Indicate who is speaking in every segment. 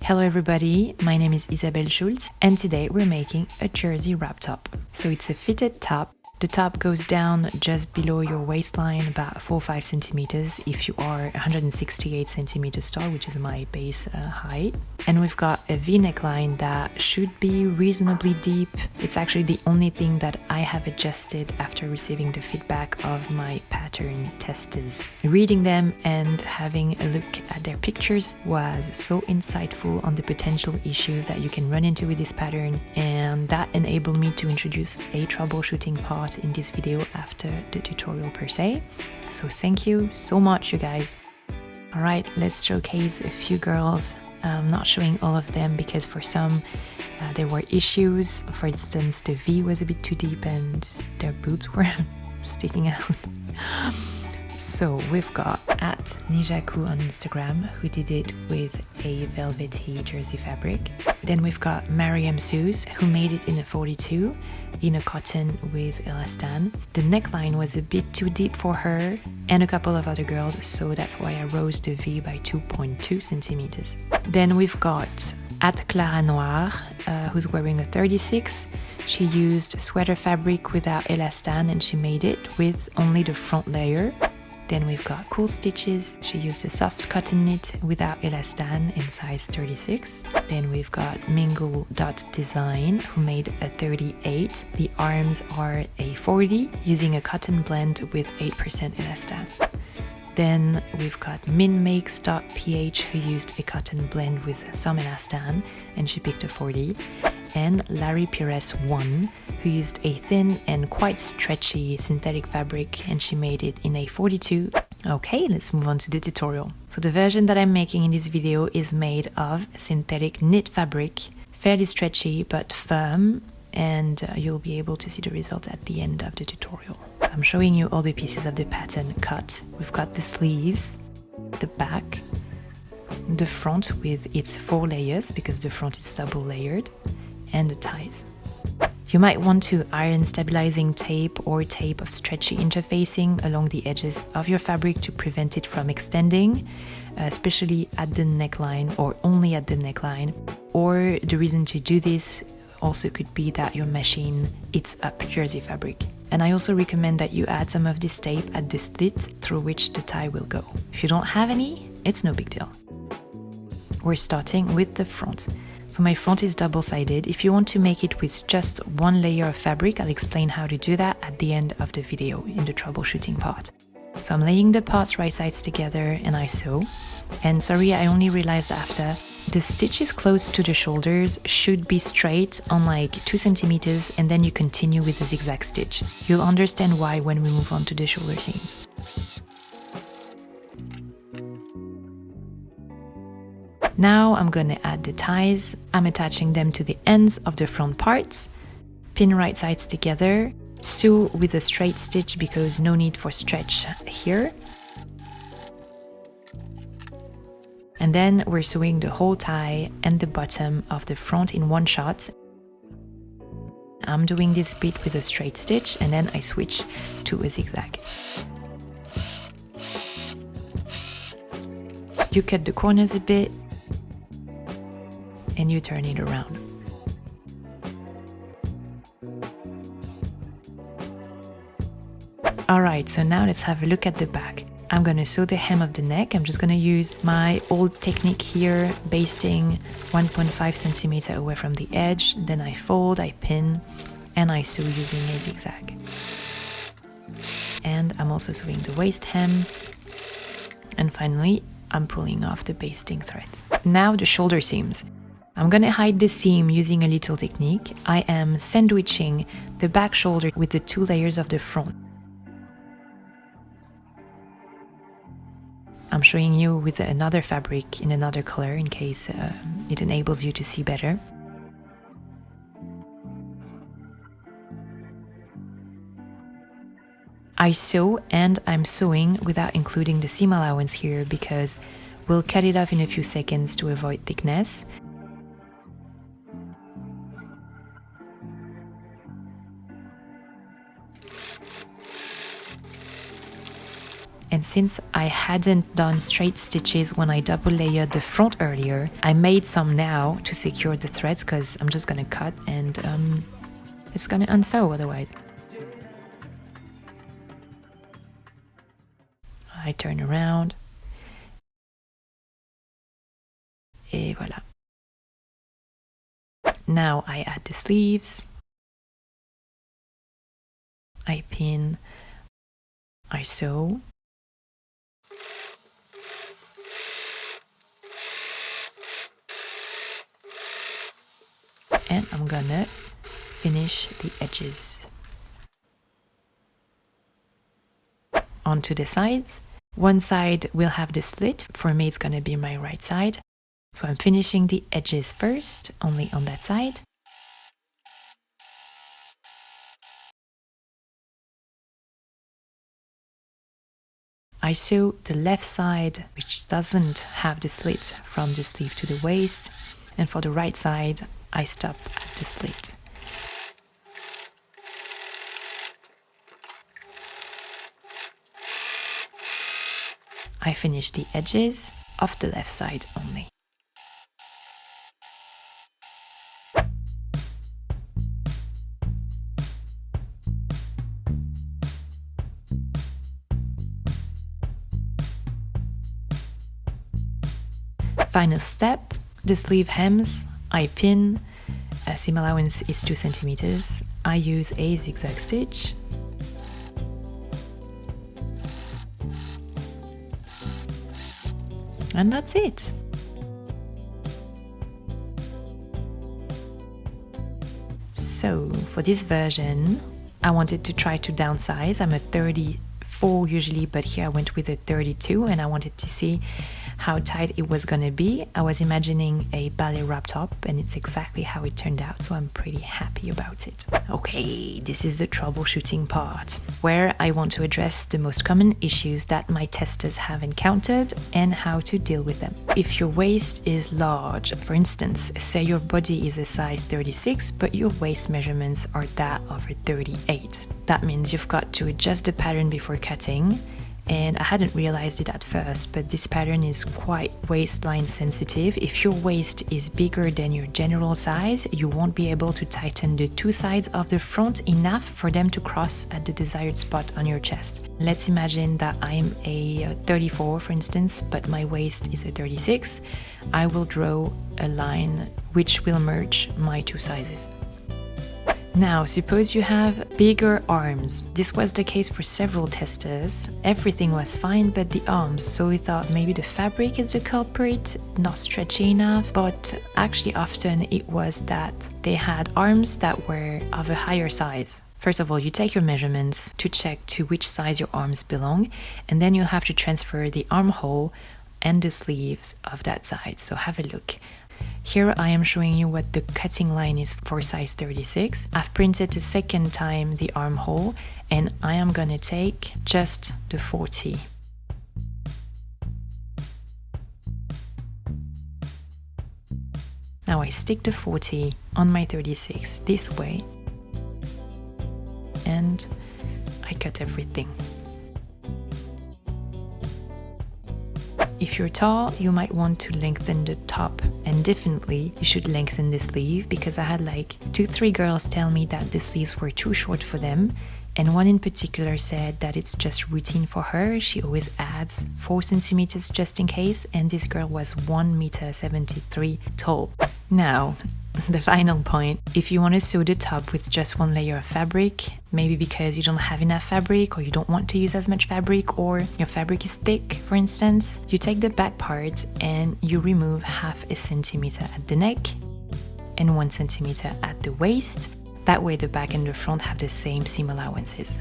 Speaker 1: Hello everybody, my name is Isabelle Schulz and today we're making a jersey wrap top. So it's a fitted top. The top goes down just below your waistline, about 4 or 5 centimeters if you are 168 centimeters tall, which is my base height. And we've got a V neckline that should be reasonably deep. It's actually the only thing that I have adjusted after receiving the feedback of my pattern testers. Reading them and having a look at their pictures was so insightful on the potential issues that you can run into with this pattern, and that enabled me to introduce a troubleshooting part in this video after the tutorial per se. So thank you so much, you guys. Alright, let's showcase a few girls. I'm not showing all of them because for some there were issues. For instance, the V was a bit too deep and their boobs were sticking out. So we've got at Nijaku on Instagram, who did it with a velvety jersey fabric. Then we've got Mariam Seuss, who made it in a 42 in a cotton with elastan. The neckline was a bit too deep for her and a couple of other girls, so that's why I rose the V by 2.2 centimeters. Then we've got at Clara Noir, who's wearing a 36. She used sweater fabric without elastan and she made it with only the front layer. Then we've got Cool Stitches. She used a soft cotton knit without elastan in size 36. Then we've got Mingle Dot Design, who made a 38. The arms are a 40 using a cotton blend with 8% elastan. Then we've got Minmakes.ph, who used a cotton blend with some elastan and she picked a 40. And Larry Pires 1, who used a thin and quite stretchy synthetic fabric and she made it in a 42. Okay, let's move on to the tutorial. So the version that I'm making in this video is made of synthetic knit fabric, fairly stretchy but firm, and you'll be able to see the result at the end of the tutorial. I'm showing you all the pieces of the pattern cut. We've got the sleeves, the back, the front with its 4 layers because the front is double layered, and the ties. You might want to iron stabilizing tape or tape of stretchy interfacing along the edges of your fabric to prevent it from extending, especially at the neckline or only at the neckline. Or the reason to do this also could be that your machine eats up jersey fabric. And I also recommend that you add some of this tape at the slit through which the tie will go. If you don't have any, it's no big deal. We're starting with the front. So my front is double-sided. If you want to make it with just one layer of fabric, I'll explain how to do that at the end of the video in the troubleshooting part. So I'm laying the parts right sides together and I sew. And sorry, I only realized after, the stitches close to the shoulders should be straight on like 2 centimeters and then you continue with the zigzag stitch. You'll understand why when we move on to the shoulder seams. Now I'm going to add the ties. I'm attaching them to the ends of the front parts. Pin right sides together. Sew with a straight stitch because no need for stretch here. And then we're sewing the whole tie and the bottom of the front in one shot. I'm doing this bit with a straight stitch and then I switch to a zigzag. You cut the corners a bit and you turn it around. Alright, so now let's have a look at the back. I'm going to sew the hem of the neck. I'm just going to use my old technique here, basting 1.5 centimeter away from the edge. Then I fold, I pin, and I sew using a zigzag. And I'm also sewing the waist hem. And finally, I'm pulling off the basting threads. Now the shoulder seams. I'm going to hide the seam using a little technique. I am sandwiching the back shoulder with the 2 layers of the front. I'm showing you with another fabric in another color in case it enables you to see better. I sew and I'm sewing without including the seam allowance here because we'll cut it off in a few seconds to avoid thickness. And since I hadn't done straight stitches when I double layered the front earlier, I made some now to secure the threads because I'm just gonna cut and it's gonna unsew otherwise. I turn around. Et voilà. Now I add the sleeves. I pin. I sew. And I'm gonna finish the edges. Onto the sides. One side will have the slit. For me, it's gonna be my right side. So I'm finishing the edges first, only on that side. I sew the left side, which doesn't have the slit, from the sleeve to the waist, and for the right side, I stop at the slit. I finish the edges of the left side only. Final step, the sleeve hems, I pin, seam allowance is 2 centimeters. I use a zigzag stitch. And that's it. So for this version, I wanted to try to downsize. I'm a 34 usually, but here I went with a 32 and I wanted to see how tight it was gonna be. I was imagining a ballet wrap top and it's exactly how it turned out, so I'm pretty happy about it. Okay, this is the troubleshooting part, where I want to address the most common issues that my testers have encountered and how to deal with them. If your waist is large, for instance, say your body is a size 36, but your waist measurements are that of a 38. That means you've got to adjust the pattern before cutting. And I hadn't realized it at first, but this pattern is quite waistline sensitive. If your waist is bigger than your general size, you won't be able to tighten the two sides of the front enough for them to cross at the desired spot on your chest. Let's imagine that I'm a 34, for instance, but my waist is a 36. I will draw a line which will merge my two sizes. Now, suppose you have bigger arms. This was the case for several testers. Everything was fine but the arms, so we thought maybe the fabric is the culprit, not stretchy enough, but actually often it was that they had arms that were of a higher size. First of all, you take your measurements to check to which size your arms belong, and then you'll have to transfer the armhole and the sleeves of that size. So have a look. Here I am showing you what the cutting line is for size 36. I've printed a second time the armhole and I am gonna take just the 40. Now I stick the 40 on my 36 this way and I cut everything. If you're tall, you might want to lengthen the top, and definitely you should lengthen the sleeve, because I had like 2-3 girls tell me that the sleeves were too short for them, and one in particular said that it's just routine for her. She always adds 4 centimeters just in case, and this girl was 1.73 meters tall. Now, the final point, if you want to sew the top with just one layer of fabric, maybe because you don't have enough fabric or you don't want to use as much fabric, or your fabric is thick, for instance, you take the back part and you remove 0.5 centimeter at the neck and 1 centimeter at the waist. That way the back and the front have the same seam allowances.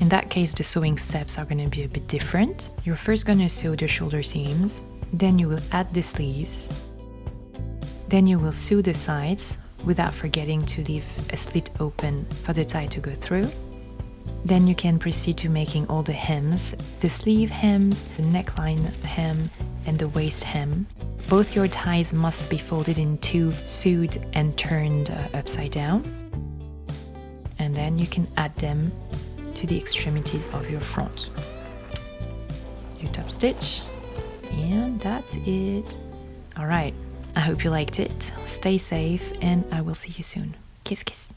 Speaker 1: In that case, the sewing steps are going to be a bit different. You're first going to sew the shoulder seams, then you will add the sleeves. Then you will sew the sides without forgetting to leave a slit open for the tie to go through. Then you can proceed to making all the hems, the sleeve hems, the neckline hem, and the waist hem. Both your ties must be folded in two, sewed and turned upside down. And then you can add them to the extremities of your front. your top stitch, and that's it. Alright, I hope you liked it. Stay safe, and I will see you soon. Kiss kiss.